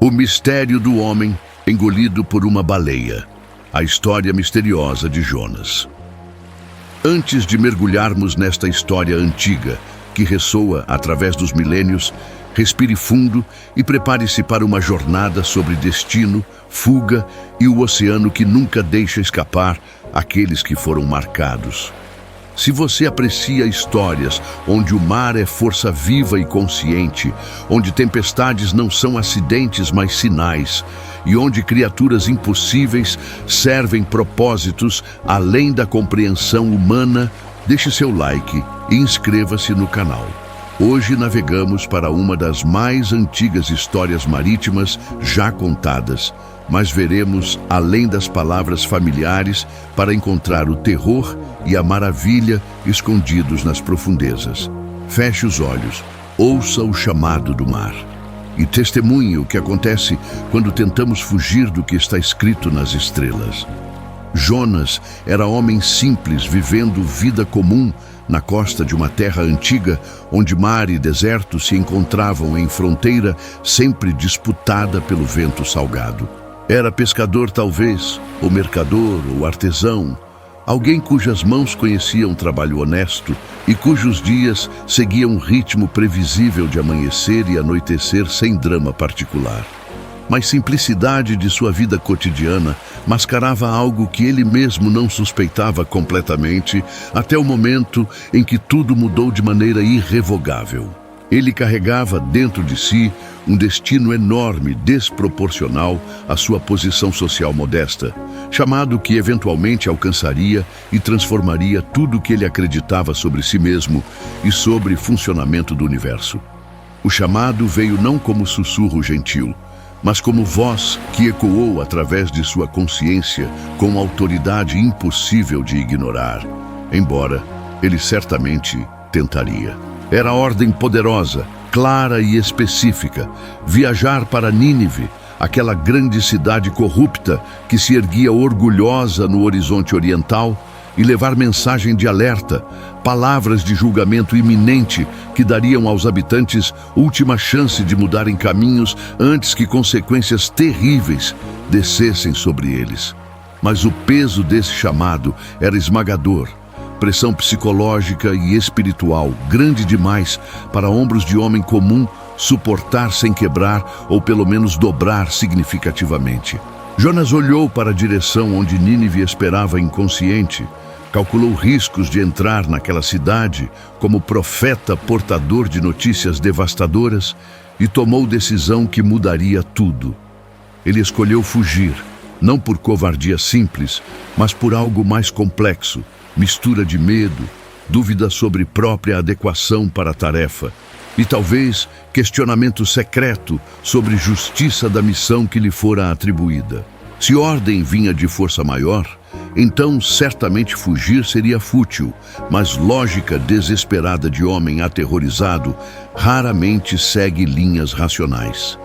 O mistério do homem engolido por uma baleia. A história misteriosa de Jonas. Antes de mergulharmos nesta história antiga, que ressoa através dos milênios, respire fundo e prepare-se para uma jornada sobre destino, fuga e o oceano que nunca deixa escapar aqueles que foram marcados. Se você aprecia histórias onde o mar é força viva e consciente, onde tempestades não são acidentes, mas sinais, e onde criaturas impossíveis servem propósitos além da compreensão humana, deixe seu like e inscreva-se no canal. Hoje navegamos para uma das mais antigas histórias marítimas já contadas, mas veremos além das palavras familiares para encontrar o terror e a maravilha escondidos nas profundezas. Feche os olhos, ouça o chamado do mar e testemunhe o que acontece quando tentamos fugir do que está escrito nas estrelas. Jonas era homem simples vivendo vida comum na costa de uma terra antiga, onde mar e deserto se encontravam em fronteira sempre disputada pelo vento salgado. Era pescador talvez, ou mercador, ou artesão, alguém cujas mãos conheciam um trabalho honesto e cujos dias seguiam um ritmo previsível de amanhecer e anoitecer sem drama particular. Mas simplicidade de sua vida cotidiana mascarava algo que ele mesmo não suspeitava completamente até o momento em que tudo mudou de maneira irrevogável. Ele carregava dentro de si um destino enorme, desproporcional à sua posição social modesta, chamado que eventualmente alcançaria e transformaria tudo o que ele acreditava sobre si mesmo e sobre o funcionamento do universo. O chamado veio não como sussurro gentil, mas como voz que ecoou através de sua consciência com autoridade impossível de ignorar, embora ele certamente tentaria. Era a ordem poderosa, clara e específica: viajar para Nínive, aquela grande cidade corrupta que se erguia orgulhosa no horizonte oriental, e levar mensagem de alerta, palavras de julgamento iminente que dariam aos habitantes última chance de mudarem caminhos antes que consequências terríveis descessem sobre eles. Mas o peso desse chamado era esmagador. Pressão psicológica e espiritual grande demais para ombros de homem comum suportar sem quebrar ou pelo menos dobrar significativamente. Jonas olhou para a direção onde Nínive esperava inconsciente, calculou riscos de entrar naquela cidade como profeta portador de notícias devastadoras e tomou decisão que mudaria tudo. Ele escolheu fugir, não por covardia simples, mas por algo mais complexo, mistura de medo, dúvida sobre própria adequação para a tarefa e talvez questionamento secreto sobre justiça da missão que lhe fora atribuída. Se ordem vinha de força maior, então certamente fugir seria fútil, mas lógica desesperada de homem aterrorizado raramente segue linhas racionais.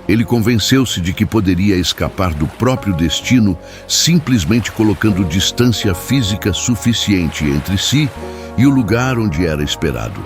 Ele convenceu-se de que poderia escapar do próprio destino simplesmente colocando distância física suficiente entre si e o lugar onde era esperado.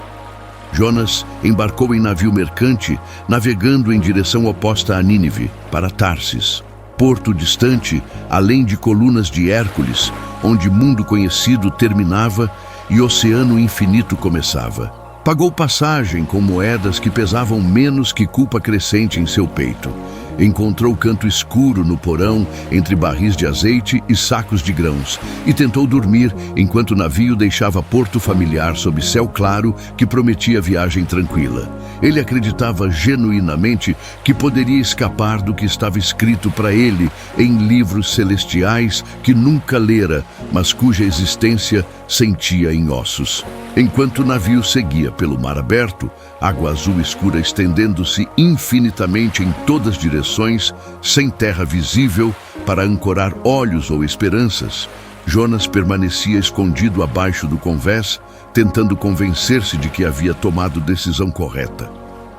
Jonas embarcou em navio mercante, navegando em direção oposta a Nínive, para Tarsis, porto distante, além de colunas de Hércules, onde mundo conhecido terminava e oceano infinito começava. Pagou passagem com moedas que pesavam menos que culpa crescente em seu peito. Encontrou canto escuro no porão entre barris de azeite e sacos de grãos e tentou dormir enquanto o navio deixava porto familiar sob céu claro que prometia viagem tranquila. Ele acreditava genuinamente que poderia escapar do que estava escrito para ele em livros celestiais que nunca lera, mas cuja existência sentia em ossos. Enquanto o navio seguia pelo mar aberto, água azul escura estendendo-se infinitamente em todas as direções, sem terra visível para ancorar olhos ou esperanças, Jonas permanecia escondido abaixo do convés, tentando convencer-se de que havia tomado decisão correta.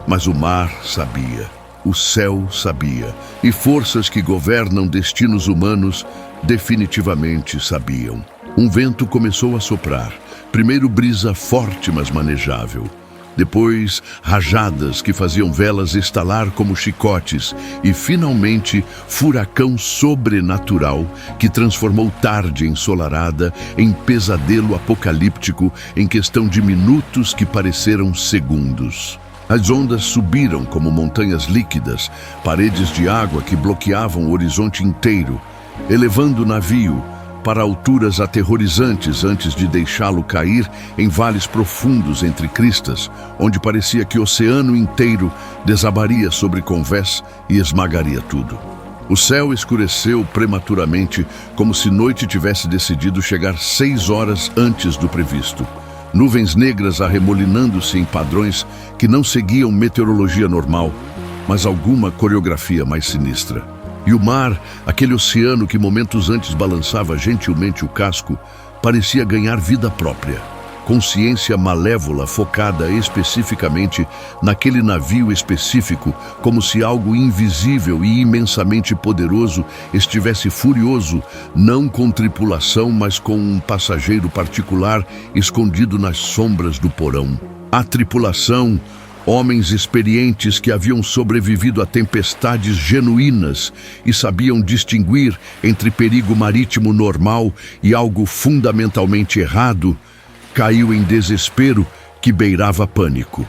Mas o mar sabia, o céu sabia, e forças que governam destinos humanos definitivamente sabiam. Um vento começou a soprar, primeiro brisa forte mas manejável. Depois, rajadas que faziam velas estalar como chicotes e, finalmente, furacão sobrenatural que transformou tarde ensolarada em pesadelo apocalíptico em questão de minutos que pareceram segundos. As ondas subiram como montanhas líquidas, paredes de água que bloqueavam o horizonte inteiro, elevando o navio para alturas aterrorizantes antes de deixá-lo cair em vales profundos entre cristas, onde parecia que o oceano inteiro desabaria sobre Convés e esmagaria tudo. O céu escureceu prematuramente, como se noite tivesse decidido chegar 6 horas antes do previsto. Nuvens negras arremolinando-se em padrões que não seguiam meteorologia normal, mas alguma coreografia mais sinistra. E o mar, aquele oceano que momentos antes balançava gentilmente o casco, parecia ganhar vida própria. Consciência malévola focada especificamente naquele navio específico, como se algo invisível e imensamente poderoso estivesse furioso, não com tripulação, mas com um passageiro particular escondido nas sombras do porão. A tripulação, homens experientes que haviam sobrevivido a tempestades genuínas e sabiam distinguir entre perigo marítimo normal e algo fundamentalmente errado, caiu em desespero que beirava pânico.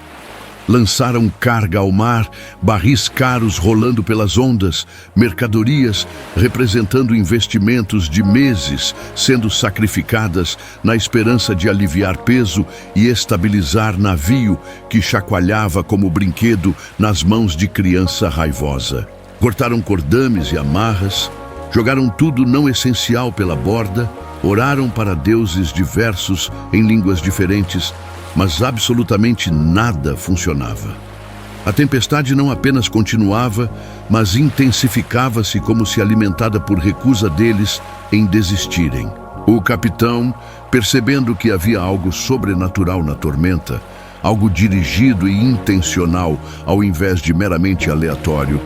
Lançaram carga ao mar, barris caros rolando pelas ondas, mercadorias representando investimentos de meses sendo sacrificadas na esperança de aliviar peso e estabilizar navio que chacoalhava como brinquedo nas mãos de criança raivosa. Cortaram cordames e amarras, jogaram tudo não essencial pela borda, oraram para deuses diversos em línguas diferentes, mas absolutamente nada funcionava. A tempestade não apenas continuava, mas intensificava-se como se alimentada por recusa deles em desistirem. O capitão, percebendo que havia algo sobrenatural na tormenta, algo dirigido e intencional ao invés de meramente aleatório,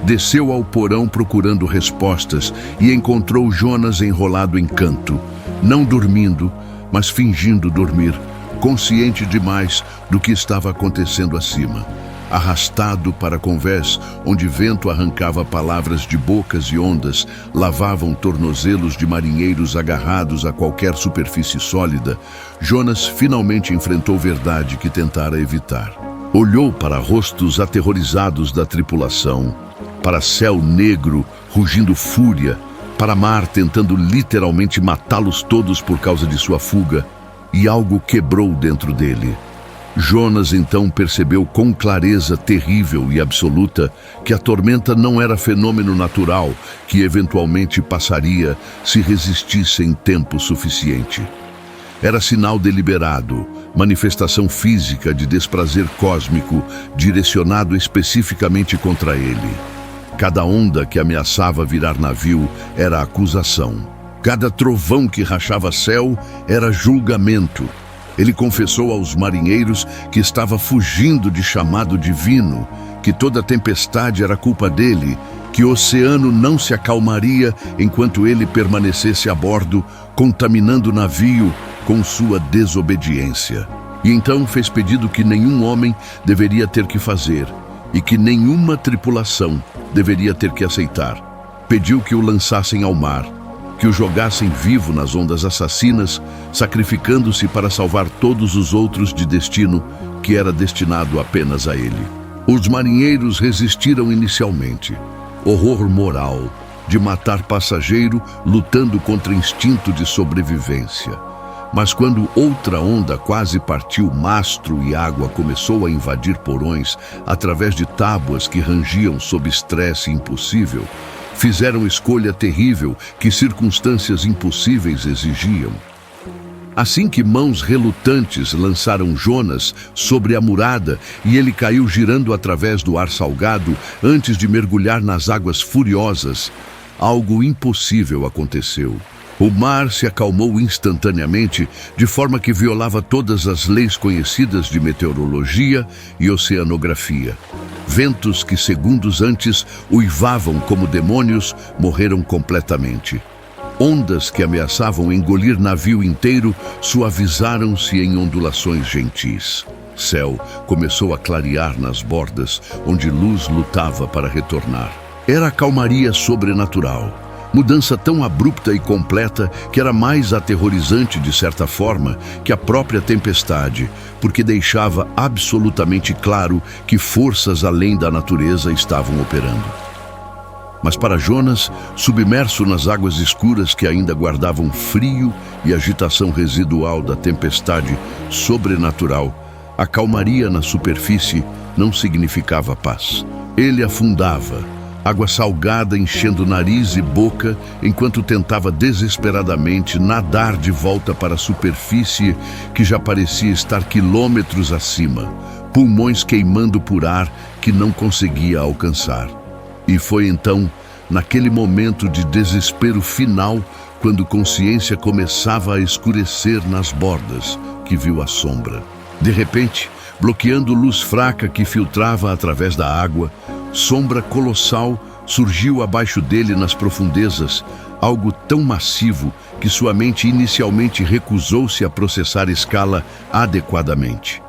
desceu ao porão procurando respostas e encontrou Jonas enrolado em canto, não dormindo, mas fingindo dormir, consciente demais do que estava acontecendo acima, arrastado para Convés, onde vento arrancava palavras de bocas e ondas, lavavam tornozelos de marinheiros agarrados a qualquer superfície sólida. Jonas finalmente enfrentou verdade que tentara evitar. Olhou para rostos aterrorizados da tripulação, para céu negro rugindo fúria, para mar tentando literalmente matá-los todos por causa de sua fuga, e algo quebrou dentro dele. Jonas então percebeu com clareza terrível e absoluta que a tormenta não era fenômeno natural que eventualmente passaria se resistissem tempo suficiente. Era sinal deliberado, manifestação física de desprazer cósmico direcionado especificamente contra ele. Cada onda que ameaçava virar navio era acusação. Cada trovão que rachava céu era julgamento. Ele confessou aos marinheiros que estava fugindo de chamado divino, que toda tempestade era culpa dele, que o oceano não se acalmaria enquanto ele permanecesse a bordo, contaminando o navio com sua desobediência. E então fez pedido que nenhum homem deveria ter que fazer e que nenhuma tripulação deveria ter que aceitar. Pediu que o lançassem ao mar, que o jogassem vivo nas ondas assassinas, sacrificando-se para salvar todos os outros de destino que era destinado apenas a ele. Os marinheiros resistiram inicialmente. Horror moral de matar passageiro lutando contra instinto de sobrevivência. Mas quando outra onda quase partiu mastro e água começou a invadir porões através de tábuas que rangiam sob estresse impossível, fizeram escolha terrível que circunstâncias impossíveis exigiam. Assim que mãos relutantes lançaram Jonas sobre a murada e ele caiu girando através do ar salgado antes de mergulhar nas águas furiosas, algo impossível aconteceu. O mar se acalmou instantaneamente, de forma que violava todas as leis conhecidas de meteorologia e oceanografia. Ventos que segundos antes uivavam como demônios morreram completamente. Ondas que ameaçavam engolir navio inteiro suavizaram-se em ondulações gentis. Céu começou a clarear nas bordas, onde luz lutava para retornar. Era a calmaria sobrenatural. Mudança tão abrupta e completa que era mais aterrorizante, de certa forma, que a própria tempestade, porque deixava absolutamente claro que forças além da natureza estavam operando. Mas para Jonas, submerso nas águas escuras que ainda guardavam frio e agitação residual da tempestade sobrenatural, a calmaria na superfície não significava paz. Ele afundava, água salgada enchendo nariz e boca, enquanto tentava desesperadamente nadar de volta para a superfície que já parecia estar quilômetros acima, pulmões queimando por ar que não conseguia alcançar. E foi então, naquele momento de desespero final, quando consciência começava a escurecer nas bordas, que viu a sombra. De repente, bloqueando luz fraca que filtrava através da água, sombra colossal surgiu abaixo dele nas profundezas, algo tão massivo que sua mente inicialmente recusou-se a processar escala adequadamente.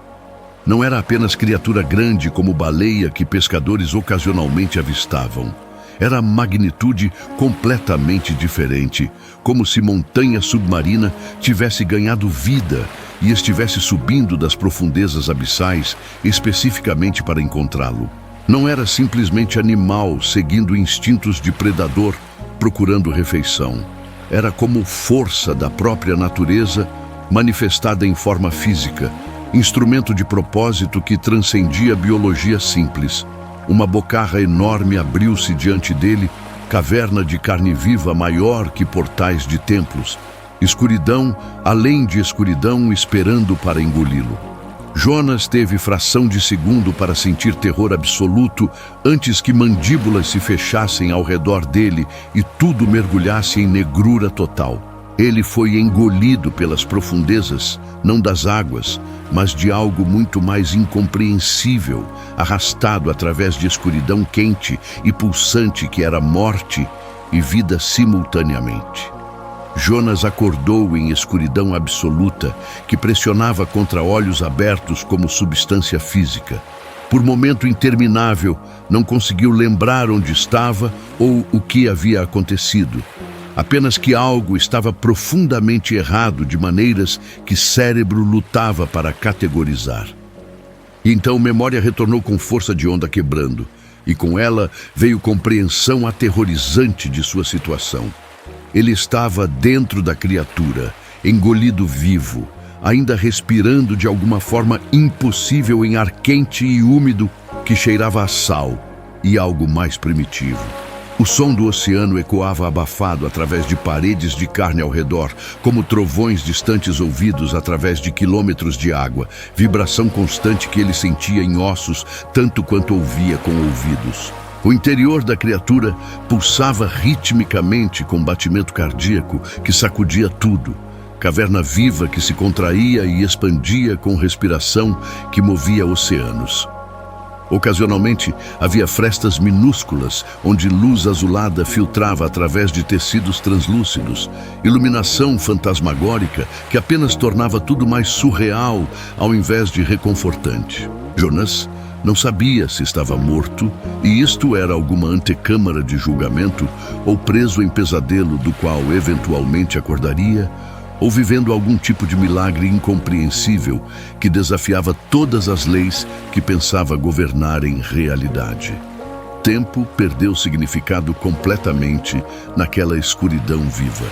Não era apenas criatura grande como baleia que pescadores ocasionalmente avistavam. Era magnitude completamente diferente, como se montanha submarina tivesse ganhado vida e estivesse subindo das profundezas abissais especificamente para encontrá-lo. Não era simplesmente animal seguindo instintos de predador, procurando refeição. Era como força da própria natureza manifestada em forma física, instrumento de propósito que transcendia a biologia simples. Uma bocarra enorme abriu-se diante dele, caverna de carne viva maior que portais de templos. Escuridão, além de escuridão, esperando para engoli-lo. Jonas teve fração de segundo para sentir terror absoluto antes que mandíbulas se fechassem ao redor dele e tudo mergulhasse em negrura total. Ele foi engolido pelas profundezas, não das águas, mas de algo muito mais incompreensível, arrastado através de escuridão quente e pulsante que era morte e vida simultaneamente. Jonas acordou em escuridão absoluta, que pressionava contra olhos abertos como substância física. Por momento interminável, não conseguiu lembrar onde estava ou o que havia acontecido. Apenas que algo estava profundamente errado de maneiras que cérebro lutava para categorizar. E então memória retornou com força de onda quebrando, e com ela veio compreensão aterrorizante de sua situação. Ele estava dentro da criatura, engolido vivo, ainda respirando de alguma forma impossível em ar quente e úmido que cheirava a sal e algo mais primitivo. O som do oceano ecoava abafado através de paredes de carne ao redor, como trovões distantes ouvidos através de quilômetros de água, vibração constante que ele sentia em ossos tanto quanto ouvia com ouvidos. O interior da criatura pulsava ritmicamente com batimento cardíaco que sacudia tudo. Caverna viva que se contraía e expandia com respiração que movia oceanos. Ocasionalmente, havia frestas minúsculas onde luz azulada filtrava através de tecidos translúcidos, iluminação fantasmagórica que apenas tornava tudo mais surreal ao invés de reconfortante. Jonas não sabia se estava morto, e isto era alguma antecâmara de julgamento, ou preso em pesadelo do qual eventualmente acordaria, ou vivendo algum tipo de milagre incompreensível que desafiava todas as leis que pensava governar em realidade. Tempo perdeu significado completamente naquela escuridão viva.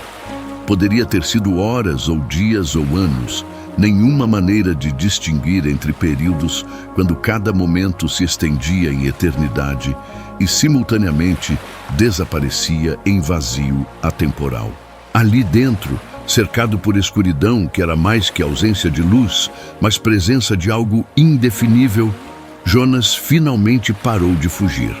Poderia ter sido horas ou dias ou anos, nenhuma maneira de distinguir entre períodos quando cada momento se estendia em eternidade e simultaneamente desaparecia em vazio atemporal. Ali dentro, cercado por escuridão que era mais que ausência de luz, mas presença de algo indefinível, Jonas finalmente parou de fugir.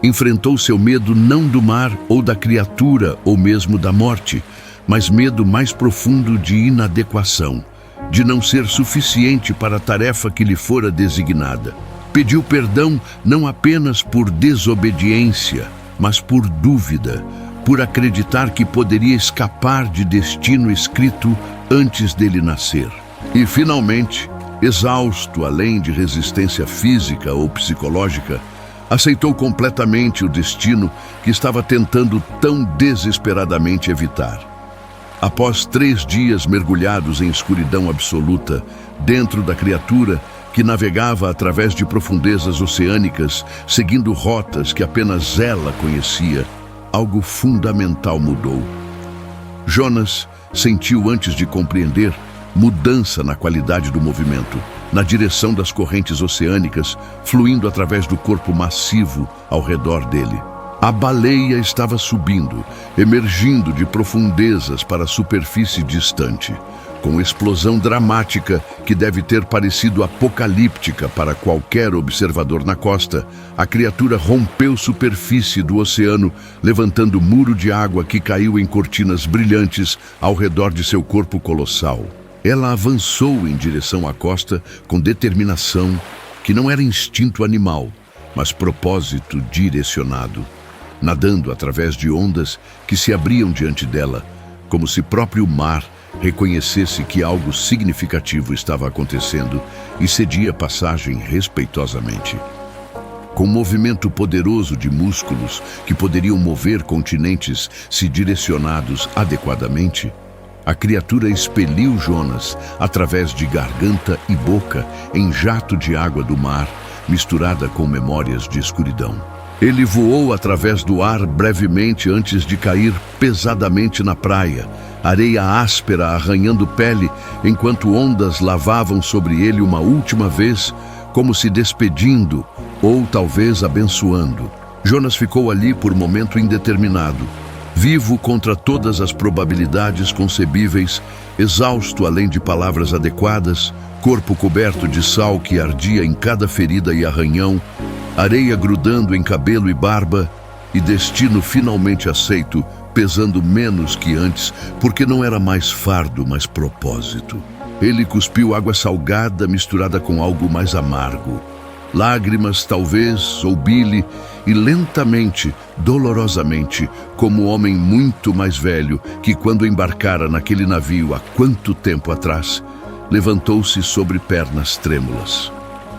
Enfrentou seu medo não do mar ou da criatura ou mesmo da morte, mas medo mais profundo de inadequação, de não ser suficiente para a tarefa que lhe fora designada. Pediu perdão não apenas por desobediência, mas por dúvida, por acreditar que poderia escapar de destino escrito antes dele nascer. E, finalmente, Exausto, além de resistência física ou psicológica, aceitou completamente o destino que estava tentando tão desesperadamente evitar. Após 3 dias mergulhados em escuridão absoluta, dentro da criatura que navegava através de profundezas oceânicas, seguindo rotas que apenas ela conhecia, algo fundamental mudou. Jonas sentiu, antes de compreender, mudança na qualidade do movimento, na direção das correntes oceânicas, fluindo através do corpo massivo ao redor dele. A baleia estava subindo, emergindo de profundezas para a superfície distante. Com explosão dramática que deve ter parecido apocalíptica para qualquer observador na costa, a criatura rompeu superfície do oceano, levantando muro de água que caiu em cortinas brilhantes ao redor de seu corpo colossal. Ela avançou em direção à costa com determinação que não era instinto animal, mas propósito direcionado, nadando através de ondas que se abriam diante dela, como se próprio mar reconhecesse que algo significativo estava acontecendo e cedia passagem respeitosamente. Com um movimento poderoso de músculos que poderiam mover continentes se direcionados adequadamente, a criatura expeliu Jonas através de garganta e boca em jato de água do mar, misturada com memórias de escuridão. Ele voou através do ar brevemente antes de cair pesadamente na praia, areia áspera arranhando pele, enquanto ondas lavavam sobre ele uma última vez, como se despedindo ou talvez abençoando. Jonas ficou ali por momento indeterminado, vivo contra todas as probabilidades concebíveis, exausto além de palavras adequadas, corpo coberto de sal que ardia em cada ferida e arranhão, areia grudando em cabelo e barba, e destino finalmente aceito, pesando menos que antes, porque não era mais fardo, mas propósito. Ele cuspiu água salgada misturada com algo mais amargo. Lágrimas, talvez, ou bile, e lentamente, dolorosamente, como um homem muito mais velho que, quando embarcara naquele navio há quanto tempo atrás, levantou-se sobre pernas trêmulas.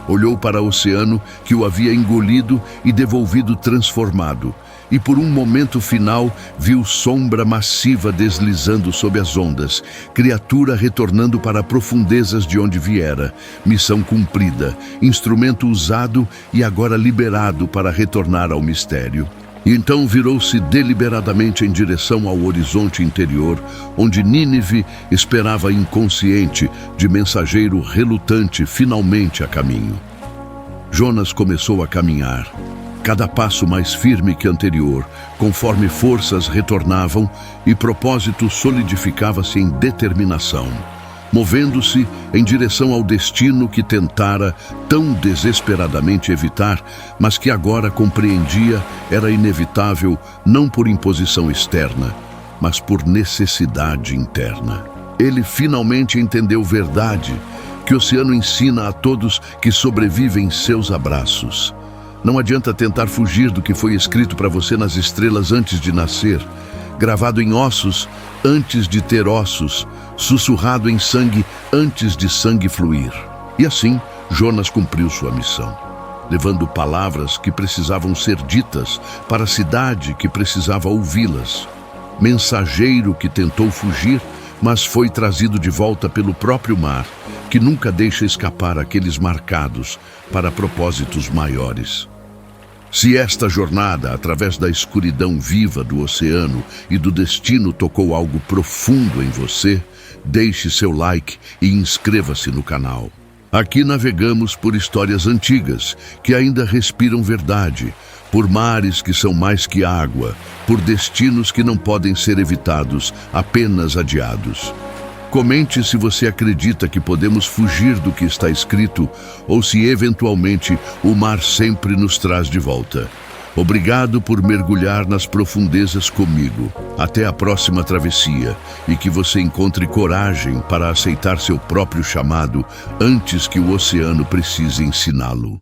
Olhou para o oceano que o havia engolido e devolvido transformado, e por um momento final viu sombra massiva deslizando sob as ondas, criatura retornando para profundezas de onde viera, missão cumprida, instrumento usado e agora liberado para retornar ao mistério. E então virou-se deliberadamente em direção ao horizonte interior, onde Nínive esperava inconsciente, de mensageiro relutante finalmente a caminho. Jonas começou a caminhar, cada passo mais firme que anterior, conforme forças retornavam e propósito solidificava-se em determinação, movendo-se em direção ao destino que tentara tão desesperadamente evitar, mas que agora compreendia era inevitável não por imposição externa, mas por necessidade interna. Ele finalmente entendeu verdade que o oceano ensina a todos que sobrevivem em seus abraços. Não adianta tentar fugir do que foi escrito para você nas estrelas antes de nascer, gravado em ossos antes de ter ossos, sussurrado em sangue antes de sangue fluir. E assim, Jonas cumpriu sua missão, levando palavras que precisavam ser ditas para a cidade que precisava ouvi-las. Mensageiro que tentou fugir, mas foi trazido de volta pelo próprio mar, que nunca deixa escapar aqueles marcados para propósitos maiores. Se esta jornada, através da escuridão viva do oceano e do destino, tocou algo profundo em você, deixe seu like e inscreva-se no canal. Aqui navegamos por histórias antigas, que ainda respiram verdade, por mares que são mais que água, por destinos que não podem ser evitados, apenas adiados. Comente se você acredita que podemos fugir do que está escrito ou se, eventualmente, o mar sempre nos traz de volta. Obrigado por mergulhar nas profundezas comigo. Até a próxima travessia e que você encontre coragem para aceitar seu próprio chamado antes que o oceano precise ensiná-lo.